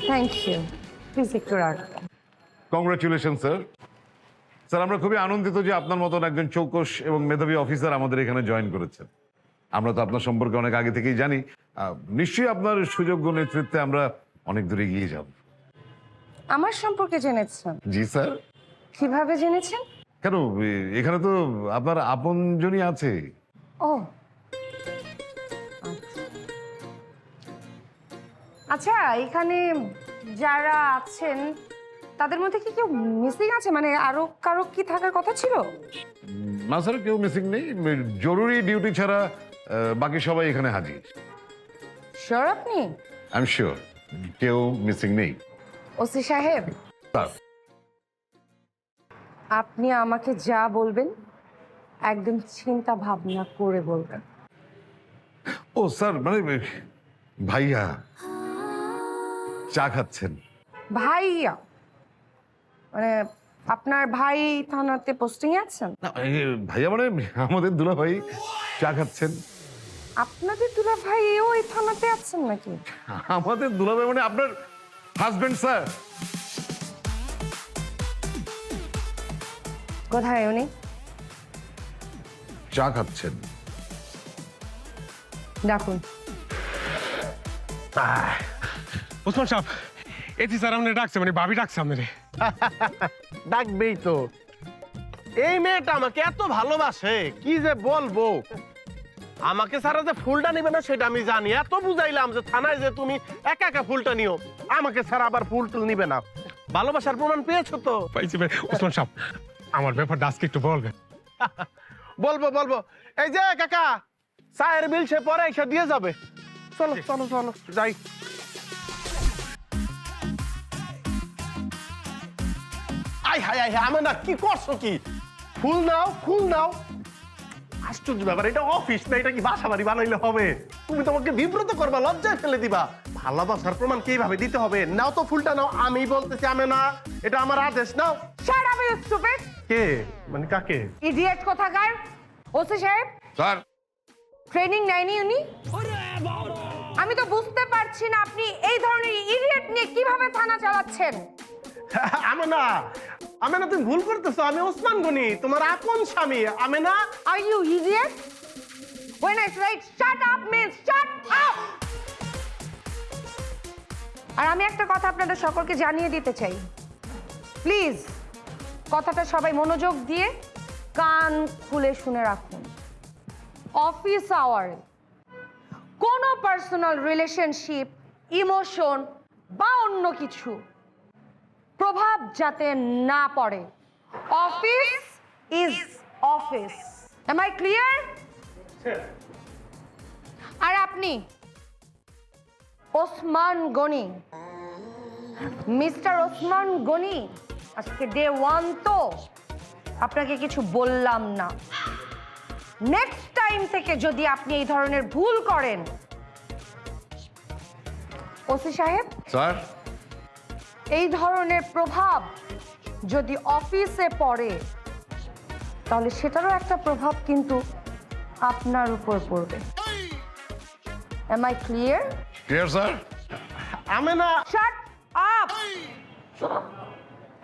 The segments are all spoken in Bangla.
থ্যাংক ইউ, প্লিজ একটু রাখবেন। Congratulation sir. স্যার আমরা খুবই আনন্দিত যে আপনার মতন একজন চৌকস এবং মেধাবী অফিসার আমাদের এখানে জয়েন করেছেন। আমরা তো আপনার সম্পর্কে অনেক আগে থেকেই জানি। নিশ্চয়ই আপনার সুযোগ্য নেতৃত্বে আমরা অনেক দূরে এগিয়ে যাব। আমার সম্পর্কে জেনেছেন? জি স্যার। কিভাবে জেনেছেন? কেন, এখানে তো আপনার আপনজনই আছে। ও আচ্ছা, এখানে যারা আছেন তাদের মধ্যে কি কেউ মিসিং আছে? মানে আরো কারো কি থাকার কথা ছিল? না স্যার, কেউ মিসিং নেই। জরুরি ডিউটি ছাড়া বাকি সবাই এখানে হাজির। শিওর আপনি? আই এম শিওর কেউ মিসিং নেই। ওসি সাহেব, স্যার আপনি আমাকে যা বলবেন একদম চিন্তা ভাবনা করে বলবেন। ও স্যার, মানে ভাইয়া চা খাচ্ছেন? ভাইয়া মানে আপনার ভাই থানাতে পোস্টিং এ আছেন? না, ভাইয়া মানে আমাদের দুলা ভাই চা খাচ্ছেন। আপনাদের দুলা ভাই ওই থানাতে আছেন নাকি? আমাদের দুলা ভাই মানে আপনার হাজবেন্ড স্যার। কোথায় উনি? চা খাচ্ছেন। ডাকুন। ওসমান সাহেব, এটি স্যার আপনি ডাকছে, মানে ভাবি ডাকছে আপনারে। ডাকবেই তো। এই মেয়েটা আমাকে এত ভালোবাসে, কি যে বলবো। আমাকে সারা যে ফুলটা নিবে না সেটা আমি জানি। এত বুঝাইলাম যে থানায় যে তুমি একা একা ফুলটা নিও, আমাকে সারা আবার ফুল টুল নিবে না। ভালোবাসার প্রমাণ পেয়েছো তো? পাইছি ভাই। ওসমান সাহেব, আমার ব্যাপারটা আজকে একটু বলবেন। বলবো বলবো। এই যে কাকা, চায়ের বিল সে পরে এসে দিয়ে যাবে। চলো চলো চলো যাই। আই হাই হাই, আমি না কি করছো কি? ফুল নাও ফুল নাও। আশ্চর্য ব্যাপার, এটা অফিস না, এটা কি বাসা বাড়ি বানাইলে হবে? তুমি তোমাকে বিব্রত করবা, লজ্জায় ফেলে দিবা। ভালোবাসার প্রমাণ কিভাবে দিতে হবে? নাও তো ফুলটা নাও। আমি বলতেছি আমি না, এটা আমার আদেশ। নাও। Shut up you stupid! কে মানে কাকে? ইডিয়েট কোথাকার! ওসি সাহেব, স্যার ট্রেনিং নেয়নি উনি? আমি তো বুঝতে পারছি না আপনি এই ধরনের ইডিয়েট নিয়ে কিভাবে থানা চালাচ্ছেন। আমেনা, আমেনা তুমি ভুল করতেছো। আমি ওসমান গনি, তোমার আপন স্বামী। Amena, are you idiot? When I say shut up means shut up! আর আমি একটা কথা আপনাদের সকলকে জানিয়ে দিতে চাই। প্লিজ কথাটা সবাই মনোযোগ দিয়ে কান খুলে শুনে রাখুন। অফিস আওয়ারে কোনো পার্সোনাল রিলেশনশিপ, ইমোশন বা অন্য কিছু প্রভাব যাতে না পড়ে। Office is office. Am I clear? আর আপনি ওসমান গনি, মিস্টার ওসমান গনি, আজকে ডে 1 তো আপনাকে কিছু বললাম না। নেক্সট টাইম থেকে যদি আপনি এই ধরনের ভুল করেন, ওসি সাহেব, স্যার এই ধরনের প্রভাব যদি অফিসে পড়ে তাহলে সেটারও একটা প্রভাব কিন্তু আপনার উপর পড়বে। Am I clear? Clear sir. Amena. Shut up!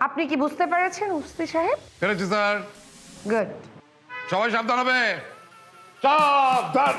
আপনি কি বুঝতে পেরেছেন ওসি সাহেব? পেরেছি স্যার। গুড। সবাই সাবধান হবে। সাবধান।